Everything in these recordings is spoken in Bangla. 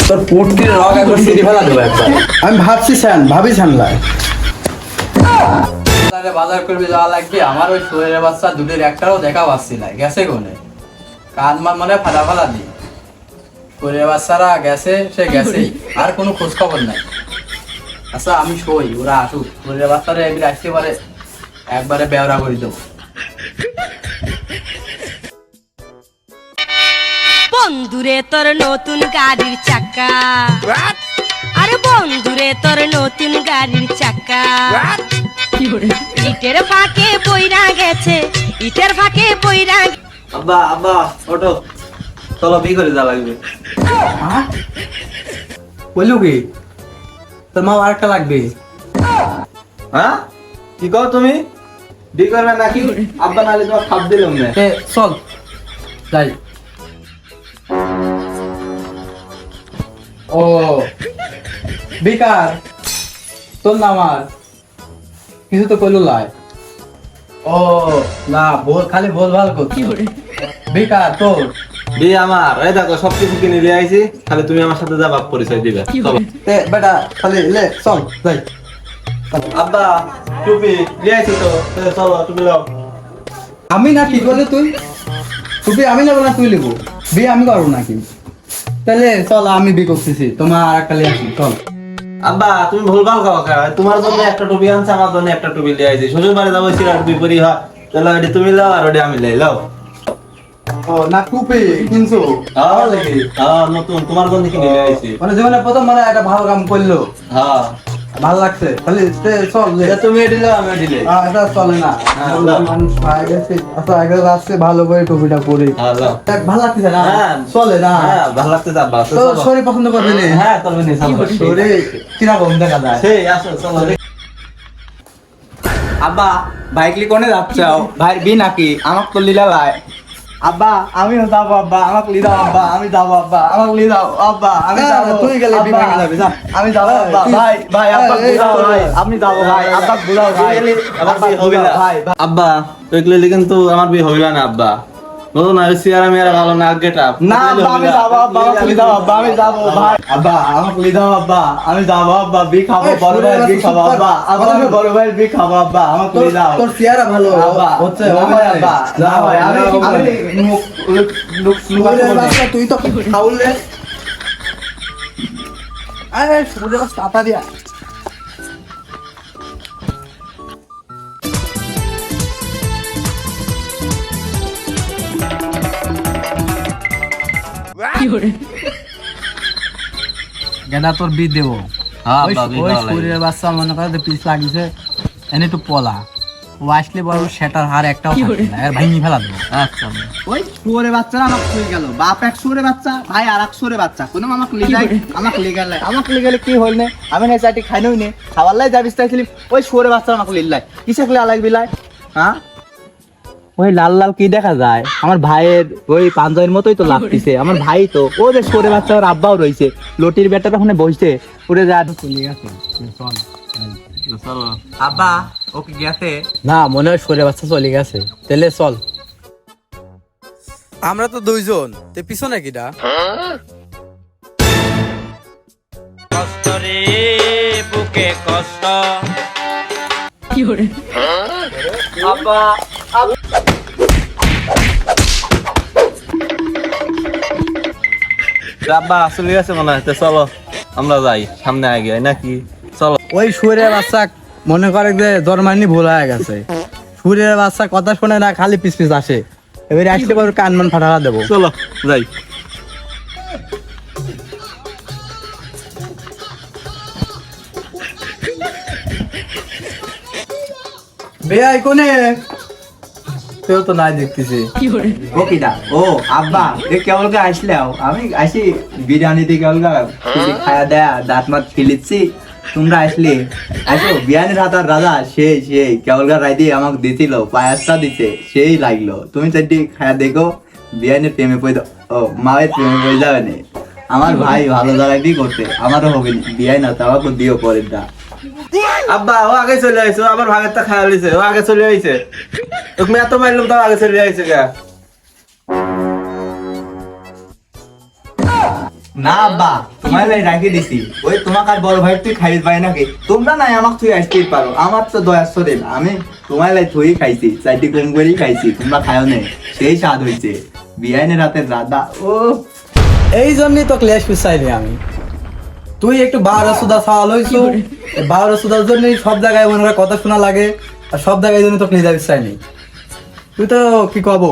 তোর পুটকির রগ একবার সিঁড়ি ফেলা দেবো একবার। আমি ভাবছি ভাবি ছানলাই বাজার করবি যাওয়া লাগবে। আমার ওই শরীরের বাচ্চা দুটোর একটারও দেখা পাচ্ছি না, গেছে কোনে কান মানে ফাটা ফালা দি। শরীরের বাচ্চারা গেছে, সে গেছেই, আর কোনো খোঁজ খবর নাই। আচ্ছা আমি সই, ওরা আসুক, শরীরের বাচ্চারা একদিন আসতে পারে, একবারে বেওরা করে দেবো। বন্ধুরে তোর নতুন গাড়ির চাকা, আরে বন্ধুরে তোর নতুন গাড়ির চাকা ইটের ফাঁকে বইরা গেছে, ইটের ফাঁকে বইরা। আব্বা আব্বা ওটো, চলো বিয়ে করে যা লাগবে। বললো কি তোর মা আর একটা লাগবে? হ্যাঁ কি কও তুমি? বিয়ে করবে নাকি? আব্বা নালে তোমার খাপ দিলাম না। চল যাই। ও বেকার তোর না, আমার কিছু তো কইলো লাই। ও না, বল খালি বল ভাল করছি। বেকার তোর বিয়ে আমার, এই দেখো সবকিছু কিনে নিয়ে আইছি, খালি তুমি আমার সাথে যা বাপ পরিচয় দিবে। চলো বেটা খালি লে চল যাই। আব্বা টুপি নিয়ে আইছি তো, চলো তুমি লাও। আমি না কি করলে তুই তুই আমি নেবো না তুই নেবো বিয়ে আমি করবো নাকি? তাহলে চল আমি বিয়ে করতেছি, তোমার আর একটা লিয়ে আসি চল। আব্বা তুমি ভুলভাল খাওয়া খাও, তোমার জন্য একটা টুপি আনছে, আমার জন্য একটা টুপি নিয়ে আইছি। শ্বশুর বাড়ি যাবো, সিরা টুপি পরি হয়, চলো এটি তুমি লাও আর ওটি আমি লাই লাও। ও না টুপি কিনছো? হ্যাঁ নতুন তোমার জন্য কিনে নিয়ে আইছি। মানে জীবনে প্রথম মানে একটা ভালো কাম করলো, হ্যাঁ ভালো লাগছে। তাহলে চল লে। এটা তুমি এটি লাও, আমি এটি লাই। এটা চলে না, হ্যাঁ, মানুষ পায়ে গেছে। আচ্ছা আগে আসছে ভালো করে টুপিটা পরে, হ্যাঁ লাও। দেখ ভালো লাগতেছে না? হ্যাঁ চলে না? হ্যাঁ ভালো লাগতেছে আব্বা। তো শরীর পছন্দ করবে না? হ্যাঁ করবে নি, চলো। শরীর কিরকম দেখা যায়? সেই আসো চলো। আব্বা বাইকলি কোনে যাচ্ছ? ভাইয়ের বি নাকি? আমাকে তো লীলা লাই। আব্বা আমিও যাবো, আব্বা আমাকে লিয়ে দাও, আব্বা আমি যাবো, আব্বা আমাকে লিয়ে দাও, আব্বা আমি যাবো। তুই গেলে বিয়ে ভেঙে যাবে, যা আমি যাবো আব্বা। ভাই ভাই আব্বা বুঝাও ভাই, আমি যাবো ভাই, আব্বা বুঝাও ভাই, আমার বিয়ে হবে না ভাই। আব্বা। ওইগুলো কিন্তু আমার বিয়ে হবে না আব্বা। বলো না ওই চেয়ারা মেয়ারা ভালো না, গেট আপ না আব্বা আমি যাবো, আব্বা আমাকে লিয়ে দাও, আব্বা আমি যাবো ভাই। আব্বা আমাকে লিয়ে দাও, আব্বা আমি যাবো, আব্বা বি খাবো, বড় ভাই বি খাবো, আব্বা আব্বা আমি বড় ভাই বি খাবো, আব্বা আমাকে লিয়ে দাও। তোর চেহারা ভালো আব্বা হচ্ছে, আব্বা না ভাই আমি তুই তো খাউলে। আরে সূর্য বাস তাতা দিয়া গেদা তোর বি দেবো। হ্যাঁ ওই আব্বা, ওই শরীরের বাচ্চা মনে করে যে পিস লাগিছে, এনে একটু পলা, ও আসলে বড় সেটার হার একটাও থাকবে না, আর ভাঙি ফেলা দেবো। আচ্ছা ওই শুয়োরে বাচ্চারা আমাকে খুঁজে গেল, বাপ এক শুয়োরে বাচ্চা, ভাই আর এক শুয়োরে বাচ্চা, কোনো আমাকে লিগাই আমাকে লিগালে, আমাকে লিগালে কি হল নে? আমি না চাটি খাই নই নে, খাবার লাই যাবিস তাইছিলি, ওই শুয়োরে বাচ্চা আমাকে লিলাই কিসে খেলে আলাই বিলাই। হ্যাঁ ওই লাল লাল কি দেখা যায়? আমার ভাইয়ের ওই পাঞ্জাবির মতোই তো লাগতেছে, আমার ভাই তো ও যে শুয়োরে বাচ্চা, ওর আব্বাও রয়েছে, লটির বেটাটা ওখানে বসছে, উড়ে যা চলে গেছে। চলো আব্বা ওকে গেছে না, মনে হয় শরীরের বাচ্চা চলে গেছে। তাহলে চল। আমরা তো দুইজন, তে পিছনে কিটা? কষ্ট রে বুকে কষ্ট। আব্বা আব্বা চলে গেছে মনে হয়, চলো আমরা যাই, সামনে আগে নাকি? চলো। ওই শুয়োরের বাচ্চা মনে করে যে জন্মানি ভুল হয়ে গেছে, শুয়োরের বাচ্চা কথা শুনে না, খালি পিস পিস আসে, এবারে আসলে পরে কান মান ফাটা দেবো। চলো যাই। বেয়াই কোনে? কেউ তো নাই দেখতেছি। ও কিটা? ও আব্বা এ কেবল কে আসলাও? আমি আসি বিরিয়ানি দিয়ে কেবল খায়া দেয়া দাঁত মাত ফেলিচ্ছি, তোমরা আসলে আসো। বিরিয়ানির হাতার রাজা সেই সেই কেবল রাই দিয়ে আমাকে দিছিল, পায়াসটা দিছে, সেই লাগলো। তুমি চারটি খায়া দেখো, বিরিয়ানির প্রেমে পড়ে ও মায়ের প্রেমে পড়ে যাবে না। আমার ভাই ভালো জায়গায় দিয়ে করতে, আমারও হবে বিয়াই না, তাও দিও পরেরটা। আব্বা ও আগে চলে আইছে, ও আবার ভাগেরটা খায়া লিছে, ও আগে চলে আইছে। তুমি এত মারলাম তাও আগে চলে আইছে গা। না আব্বা তোমার লাই রাখি দিছি ওই তোমাকে আর বড় ভাই তুই খাইতে পাই নাকি তোমরা নাই আমাকে তুই আসতেই পারো আমার তো দয়ার সরে আমি তোমার লাই তুই খাইছি চারটি কম করেই খাইছি তোমরা খাও নেই সেই স্বাদ হয়েছে বিয়াইনে রাতের রাধা ও এই জন্যই তো ক্লেশ পিছাইলি আমি। তুই একটু বারো সুদা সাওয়াল হইছু, বারো সুদার জন্যই সব জায়গায় মনে হয় কথা শোনা লাগে, আর সব জায়গায় জন্য তো নিজা পিছাইনি। তুই তো কি কব,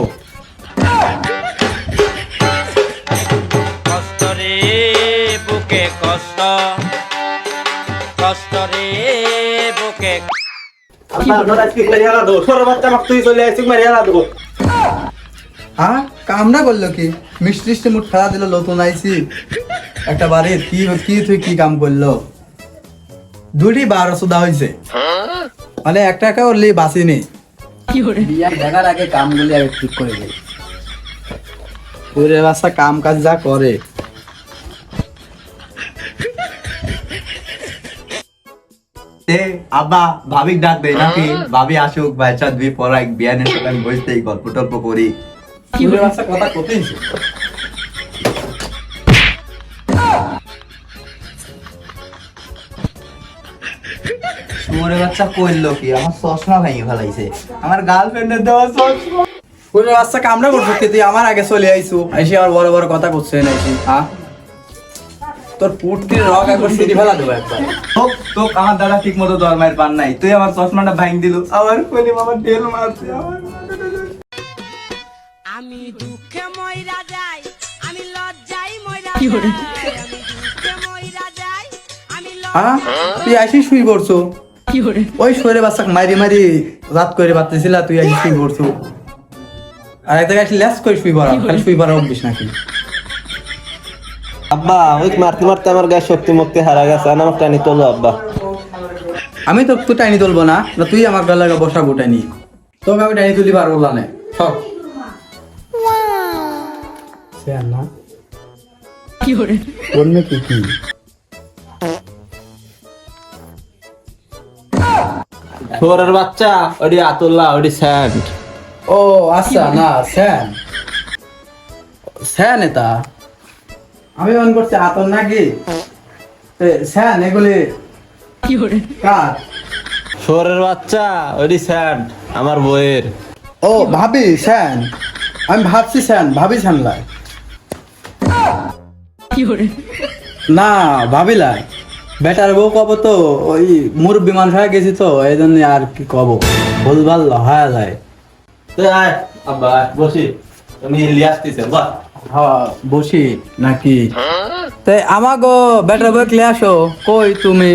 কষ্ট রে বুকে কষ্ট, কষ্ট রে বুকে আব্বা তোর আজকে মারিয়া লাগো ছোট বাচ্চা আমাকে তুই চলে আসছিস মারিয়া লাগো হ্যাঁ কাম না করলো কি? মিষ্টি মিষ্টি মুঠ ফেলা দিল, নতুন আইছি একটা বাড়ির, কি কি তুই কি কাম করলো? দুটি 12 সুদা হয়েছে, মানে একটা একটা ওর লিয়ে বাঁচিনি। বিয়া দেখার আগে কামগুলি আগে ঠিক করে দিই। ওরে বাচ্চা কাম কাজ যা করে। তে আব্বা ভাবিক ডাক দেই নাকি ভাবি আসুক বাচ্চা দুই পড়াই বিয়ানের সাথে আমি বসতেই গল্প টল্প করি ওরে বাচ্চা কথা কতই সুরে বাচ্চা কইলো কি আমার চশমা ভেঙে ফেলাইছে আমার গার্লফ্রেন্ডের দেওয়া চশমা ওরে বাচ্চা কামড়া করছো কি? তুই আমার আগে চলে আইছু, আইসি আর বড় বড় কথা করছে নাকি? হ্যাঁ তোর পুটকির রগ একবার সিঁড়ি ফেলা দেবো একবার। তোক তোক আমার দাদা ঠিক মতো দরমায়ের পান নাই তুই আমার চশমাটা ভাঙ দিলু আবার কইলি আমার তেল মারছে আমার আমি দুঃখে মইরা যাই, আমি লজ্জাই মইরা যাই, আমি দুঃখে মইরা যাই, আমি হ্যাঁ তুই আইসি শুই পড়ছো, ওই শরীরে বাচ্চা মারি মারি রাত করে বাড়তেছিল, তুই আইসি শুই পড়ছো। আর এক জায়গায় ল্যাস করে শুই পড়া, খালি শুই পড়া অভ্যিস নাকি? আব্বা ওই মারতে মারতে আমার গায়ে শক্তি মুক্তি হারা গেছে আর আমার টানি তোলো আব্বা আমি তো তুই টাইনি তুলবো না, না তুই আমার গলায় বসাবো টাইনি, তোকে আমি টাইনি তুলি পারবো না। সব না কি করে অন্য কি কি ছোরের বাচ্চা ওডি আতুল্লাহ ওডি স্যান্ড ও আচ্ছা না স্যান স্যান এটা আমি মনে করছি আতর নাকি স্যান এগুলি কি করে কার? ছোরের বাচ্চা ওডি স্যান্ড আমার বইয়ের ও ভাবি স্যান, আমি ভাবছি স্যান ভাবি স্যান লাই কি করে না ভাবিলাই বেটার বউ কব তো ওই মুরব্বী মানুষ হয়ে গেছি তো এই জন্য আর কি কব ভুলভাল হয়ে যায়। তুই আয় আব্বা আয়, বসি তুমি লিয়ে আসতেছে বাহ হ্যাঁ বসি নাকি? তাই আমাগো বেটার বউ ক্লে আসো, কই তুমি?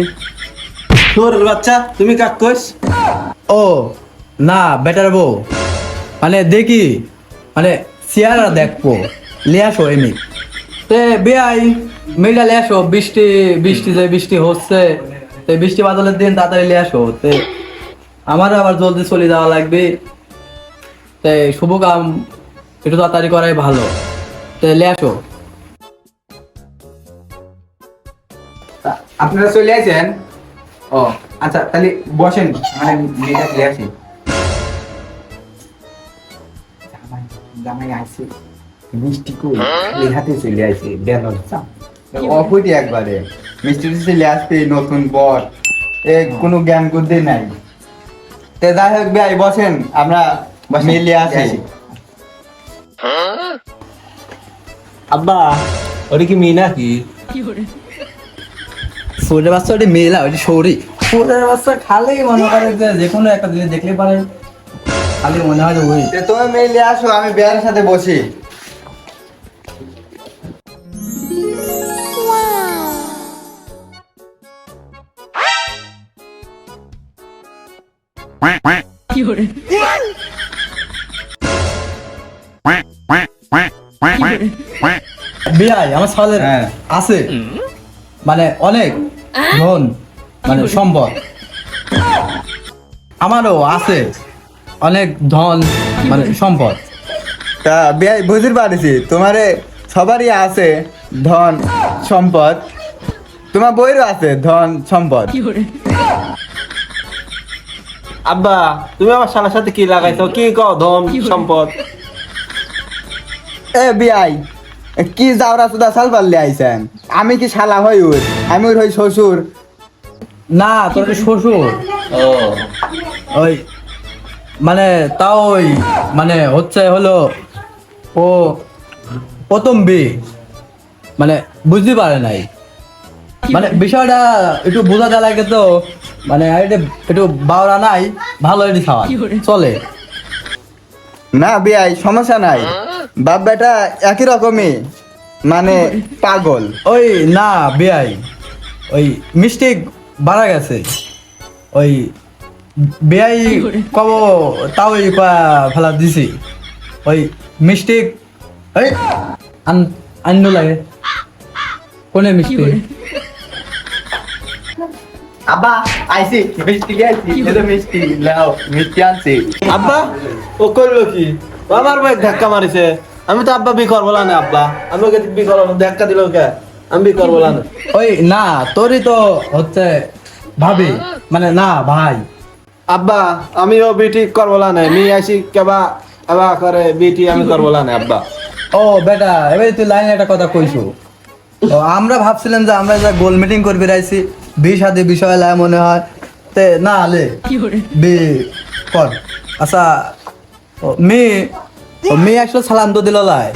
ছোরের বাচ্চা তুমি কাক কইস ও না বেটার বউ মানে দেখি মানে চেয়ারা দেখবো লিয়ে আসো এমনি তে বেআই মেয়েটা লিয়ে আসো, বৃষ্টি বৃষ্টি যে বৃষ্টি হচ্ছে তো বৃষ্টি বাদলের দিন তাড়াতাড়ি লিয়ে আসো, তে আমার আবার জলদি চলে যাওয়া লাগবে, তাই শুভ কাম একটু তাড়াতাড়ি করাই ভালো, তে লিয়ে আসো। আপনারা চলে আসেন? ও আচ্ছা তাহলে বসেন মানে মেয়েটা দিয়ে আসি জামাই আসি মিষ্টি কই এই হাতে চলে আসি বেলন চাপ অপুটি একবারে মিষ্টি চলে আসবে নতুন বর এ কোনো জ্ঞান করতে নাই তে যাই হোক ভাই বসেন আমরা মিলে আসি আব্বা ওটা কি মিনা কি সৌরের বাচ্চা ওটি মেলা ওটি সৌরি সৌরের বাচ্চা খালি মনে করে যে কোনো একটা জিনিস দেখলে পারে খালি মনে হয় যে ওই তে তুমি মিলে আসো আমি বিয়ার সাথে বসি বিয়াই আমার সালের হ্যাঁ। আছে মানে অনেক ধন মানে সম্পদ, আমারও আছে অনেক ধন মানে সম্পদ। তা বিয়াই বুঝতে পারছি তোমারে সবারই আছে ধন সম্পদ, তোমার বইয়েরও আছে ধন সম্পদ। আব্বা তুমি আমার শালার সাথে কি লাগাইছো কি কও ধন সম্পদ এ বিয়াই কি যাওরা সুদা সাল পারলে আইছেন? আমি কি শালা হই ওর? আমি ওর হই শ্বশুর। না তোর তো শ্বশুর ও ওই মানে তাও ওই মানে হচ্ছে হলো ও প্রথম বিয়ে মানে বুঝতে পারে নাই মানে বিষয়টা একটু বোঝা যায় লাগে তো মানে একটু বাওরা নাই ভালো এটি খাওয়া চলে না বিয়াই সমস্যা নাই, বাপ বেটা একই রকমই, মানে পাগল। ওই না বিয়াই ওই মিস্টেক বাড়া গেছে ওই বিয়াই কব তাও ওই ফেলা দিছি ওই মিস্টেক এই আন্ন লাগে কোনে মিস্টেক আব্বা আইছি, মিষ্টি আইছি, এটা মিষ্টি লাও, মিষ্টি আনছি। আব্বা ও করলো কি? ও আমার ভাই ধাক্কা মারিছে। আমি তো আব্বা বি করবো না আব্বা, আমি ওকে বি করবো না, ধাক্কা দিল কে? আমি বি করবো না। ওই না তোরই তো হচ্ছে ভাবি মানে না ভাই আব্বা আমিও বিটি করবো না, মি আসি কেবা এবা করে বিটি আমি করবো না আব্বা। ও বেটা এবারে তুই লাইনে একটা কথা কইছো তো আমরা ভাবছিলাম যে আমরা যা গোল মিটিং করবি রাইছি বিয়ে শাদী বিষয় লাই মনে হয় তে না আলে বিয়ে কর আচ্ছা মেয়ে আসলে সালাম তো দিল লাই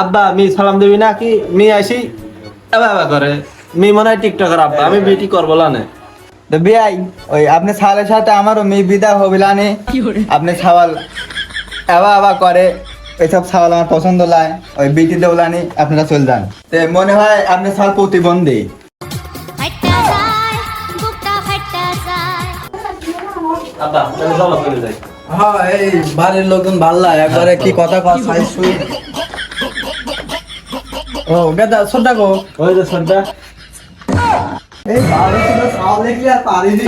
আব্বা মি সালাম দিবি না কি? মি আসি এবা এবা করে, মি মনে হয় টিকটকার আব্বা, আমি বিটি করবো না। তো বিয়াই ওই আপনি ছাওয়ালের সাথে আমারও মেয়ে বিদা হবিলানি, আপনি ছাওয়াল এবা এবা করে, এইসব ছাওয়াল আমার পছন্দ লাই, ওই বিটি দেওলানি আপনারা চল যান। তে মনে হয় আপনি ছাওয়াল প্রতিবন্ধী। ফাইটা যায় বুকটা ফাইটা যায় আব্বা তাহলে চলো চলে যাই। হ্যাঁ এই বাড়ির লোকজন ভাল লাগে একবারে কি কথা কথা সাইজ শুই ও গেদা সদা গো ওই যে সন্ধ্যা এই বাড়ি ছিল সাল দেখলে আর পারিনি